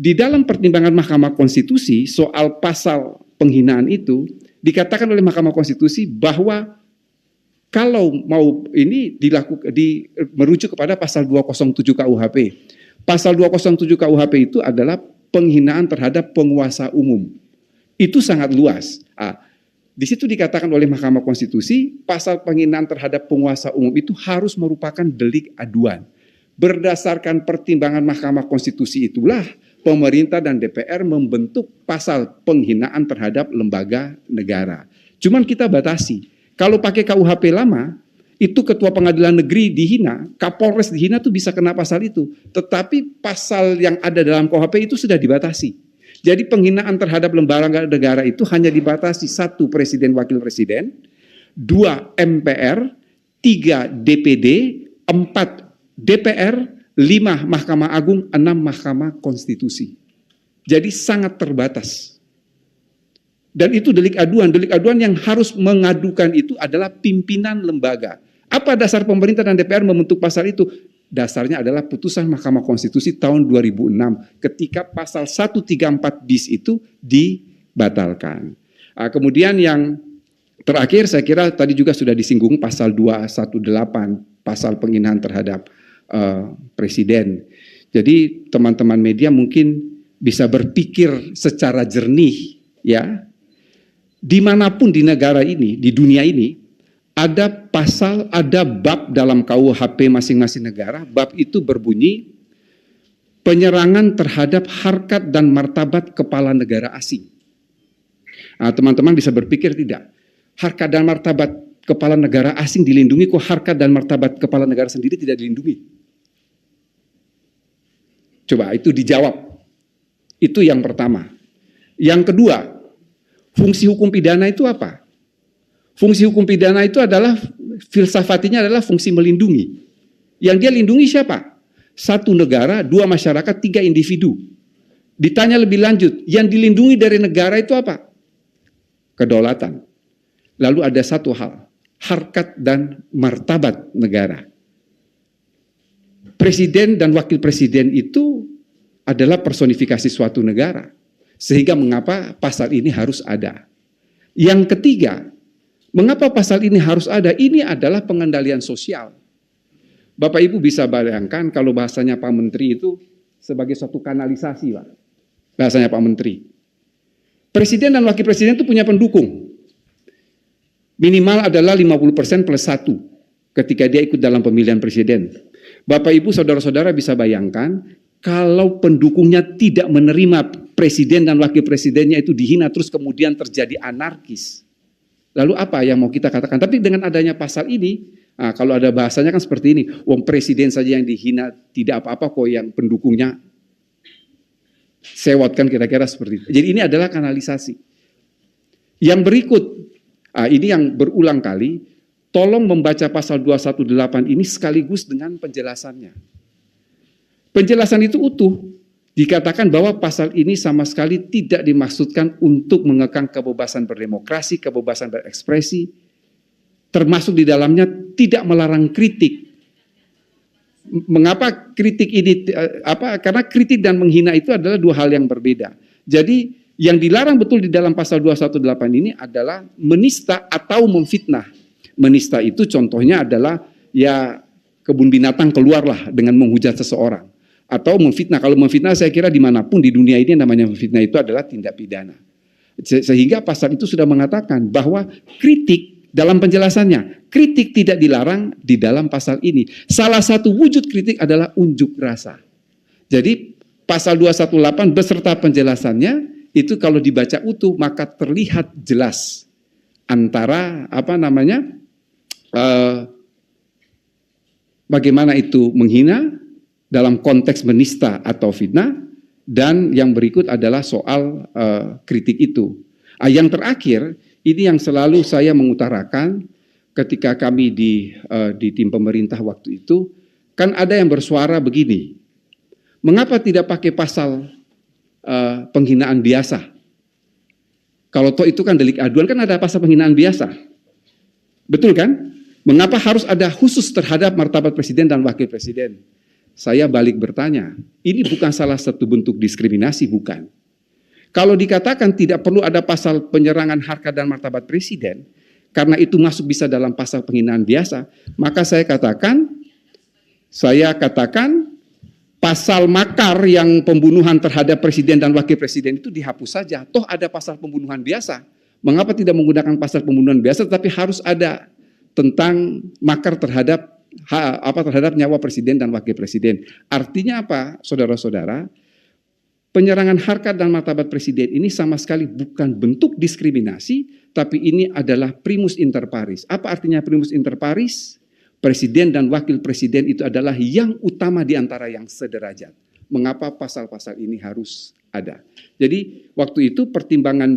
Di dalam pertimbangan Mahkamah Konstitusi soal pasal penghinaan itu dikatakan oleh Mahkamah Konstitusi bahwa kalau mau ini merujuk kepada pasal 207 KUHP. Pasal 207 KUHP itu adalah penghinaan terhadap penguasa umum. Itu sangat luas. Di situ dikatakan oleh Mahkamah Konstitusi, pasal penghinaan terhadap penguasa umum itu harus merupakan delik aduan. Berdasarkan pertimbangan Mahkamah Konstitusi itulah pemerintah dan DPR membentuk pasal penghinaan terhadap lembaga negara. Cuman kita batasi. Kalau pakai KUHP lama, itu ketua pengadilan negeri dihina, Kapolres dihina tuh bisa kena pasal itu. Tetapi pasal yang ada dalam KUHP itu sudah dibatasi. Jadi penghinaan terhadap lembaga negara itu hanya dibatasi 1 presiden wakil presiden, 2 MPR, 3 DPD, 4 DPR, 5 Mahkamah Agung, 6 Mahkamah Konstitusi. Jadi sangat terbatas. Dan itu delik aduan. Delik aduan yang harus mengadukan itu adalah pimpinan lembaga. Apa dasar pemerintah dan DPR membentuk pasal itu? Dasarnya adalah putusan Mahkamah Konstitusi tahun 2006 ketika pasal 134 bis itu dibatalkan. Kemudian yang terakhir saya kira tadi juga sudah disinggung pasal 218, pasal penghinaan terhadap presiden. Jadi teman-teman media mungkin bisa berpikir secara jernih ya. Dimanapun di negara ini, di dunia ini, ada pasal, ada bab dalam KUHP masing-masing negara. Bab itu berbunyi penyerangan terhadap harkat dan martabat kepala negara asing. Teman-teman bisa berpikir tidak, harkat dan martabat kepala negara asing dilindungi, kok harkat dan martabat kepala negara sendiri tidak dilindungi? Coba itu dijawab. Itu yang pertama. Yang kedua, fungsi hukum pidana itu apa? Fungsi hukum pidana itu adalah, filsafatinya adalah fungsi melindungi. Yang dia lindungi siapa? 1 negara, 2 masyarakat, 3 individu. Ditanya lebih lanjut, yang dilindungi dari negara itu apa? Kedaulatan. Lalu ada satu hal, harkat dan martabat negara. Presiden dan wakil presiden itu adalah personifikasi suatu negara. Sehingga mengapa pasal ini harus ada. Yang ketiga, mengapa pasal ini harus ada? Ini adalah pengendalian sosial. Bapak Ibu bisa bayangkan kalau bahasanya Pak Menteri itu sebagai suatu kanalisasi, Pak. Bahasanya Pak Menteri. Presiden dan wakil presiden itu punya pendukung. Minimal adalah 50% plus 1 ketika dia ikut dalam pemilihan presiden. Bapak Ibu saudara-saudara bisa bayangkan kalau pendukungnya tidak menerima presiden dan wakil presidennya itu dihina terus kemudian terjadi anarkis. Lalu apa yang mau kita katakan? Tapi dengan adanya pasal ini, kalau ada bahasanya kan seperti ini, wong presiden saja yang dihina tidak apa-apa kok yang pendukungnya sewot, kan kira-kira seperti itu. Jadi ini adalah kanalisasi. Yang berikut, ini yang berulang kali, tolong membaca pasal 218 ini sekaligus dengan penjelasannya. Penjelasan itu utuh. Dikatakan bahwa pasal ini sama sekali tidak dimaksudkan untuk mengekang kebebasan berdemokrasi, kebebasan berekspresi, termasuk di dalamnya tidak melarang kritik. Mengapa kritik ini? Karena kritik dan menghina itu adalah 2 hal yang berbeda. Jadi yang dilarang betul di dalam pasal 218 ini adalah menista atau memfitnah. Menista itu contohnya adalah ya kebun binatang keluarlah dengan menghujat seseorang. Atau memfitnah. Kalau memfitnah saya kira dimanapun di dunia ini namanya memfitnah itu adalah tindak pidana. Sehingga pasal itu sudah mengatakan bahwa kritik dalam penjelasannya, kritik tidak dilarang di dalam pasal ini. Salah satu wujud kritik adalah unjuk rasa. Jadi pasal 218 beserta penjelasannya itu kalau dibaca utuh maka terlihat jelas antara bagaimana itu menghina dalam konteks menista atau fitnah, dan yang berikut adalah soal kritik itu. Yang terakhir, ini yang selalu saya mengutarakan ketika kami di tim pemerintah waktu itu, kan ada yang bersuara begini, mengapa tidak pakai pasal penghinaan biasa? Kalau toh itu kan delik aduan, kan ada pasal penghinaan biasa. Betul kan? Mengapa harus ada khusus terhadap martabat presiden dan wakil presiden? Saya balik bertanya, ini bukan salah satu bentuk diskriminasi, bukan? Kalau dikatakan tidak perlu ada pasal penyerangan harkat dan martabat presiden, karena itu masuk bisa dalam pasal penghinaan biasa, maka saya katakan pasal makar yang pembunuhan terhadap presiden dan wakil presiden itu dihapus saja. Toh ada pasal pembunuhan biasa. Mengapa tidak menggunakan pasal pembunuhan biasa, tapi harus ada tentang makar terhadap nyawa presiden dan wakil presiden. Artinya apa, saudara-saudara? Penyerangan harkat dan martabat presiden ini sama sekali bukan bentuk diskriminasi, tapi ini adalah primus inter pares. Apa artinya primus inter pares? Presiden dan wakil presiden itu adalah yang utama di antara yang sederajat. Mengapa pasal-pasal ini harus ada? Jadi waktu itu pertimbangan